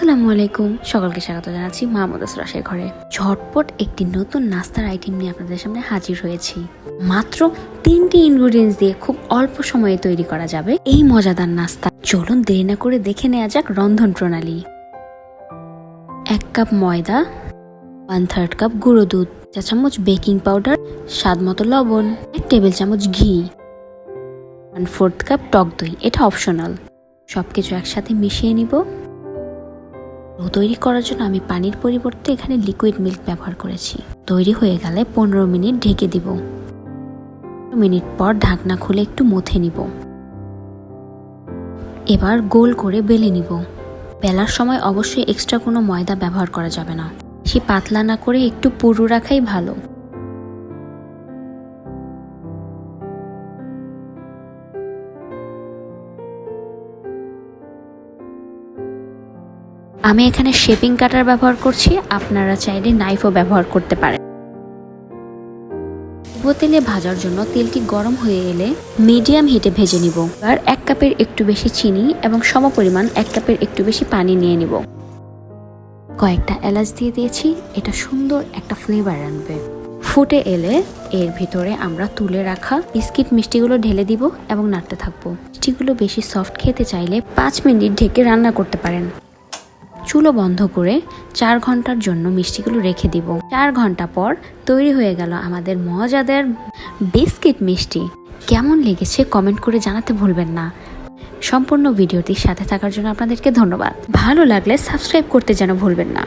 আসসালামু আলাইকুম, সকলকে স্বাগত জানাচ্ছি মাহমুদাস রসের ঘরে। ঝটপট একটি নতুন নাস্তার আইটেম নিয়ে আপনাদের সামনে হাজির হয়েছি। মাত্র 3টি ইনগ্রেডিয়েন্টস দিয়ে খুব অল্প সময়ে তৈরি করা যাবে এই মজাদার নাস্তা। চলুন দেরি না করে দেখে নেওয়া যাক রন্ধন প্রণালী। 1 কাপ ময়দা, 1/3 কাপ গুঁড়ো দুধ, 1 চা চামচ বেকিং পাউডার, স্বাদ মতো লবণ, 1 টেবিল চামচ ঘি, 1/4 কাপ টক দই। এটা অপশনাল। সবকিছু একসাথে মিশিয়ে নিব। তৈরি করার জন্য আমি পানির পরিবর্তে এখানে লিকুইড মিল্ক ব্যবহার করেছি। তৈরি হয়ে গেলে 15 মিনিট ঢেকে দিব। 15 মিনিট পর ঢাকনা খুলে একটু মথে নিব। এবার গোল করে বেলে নিব। বেলার সময় অবশ্যই এক্সট্রা কোনো ময়দা ব্যবহার করা যাবে না। বেশি পাতলা না করে একটু পুরু রাখাই ভালো। আমি এখানে শেপিং কাটার ব্যবহার করছি, আপনারা চাইলে নাইফও ব্যবহার করতে পারেন। তেলে ভাজার জন্য তেলটি গরম হয়ে এলে মিডিয়াম হিটে ভেজে নিব। আর 1 কাপের একটু বেশি চিনি এবং সমপরিমাণ 1 কাপের একটু বেশি পানি নিয়ে নিব। কয়েকটা এলাচ দিয়ে দিয়েছি, এটা সুন্দর একটা ফ্লেভার আনবে। ফুটে এলে এর ভিতরে আমরা তুলে রাখা বিস্কিট মিষ্টিগুলো ঢেলে দিব এবং নাড়তে থাকবো। মিষ্টিগুলো বেশি সফট খেতে চাইলে 5 মিনিট ঢেকে রান্না করতে পারেন। চুলো বন্ধ করে 4 ঘন্টার জন্য মিষ্টিগুলো রেখে দিব। 4 ঘন্টা পর তৈরি হয়ে গেল আমাদের মজাদার বিস্কিট মিষ্টি। কেমন লেগেছে কমেন্ট করে জানাতে ভুলবেন না। সম্পূর্ণ ভিডিওটির সাথে থাকার জন্য আপনাদেরকে ধন্যবাদ। ভালো লাগলে সাবস্ক্রাইব করতে যেন ভুলবেন না।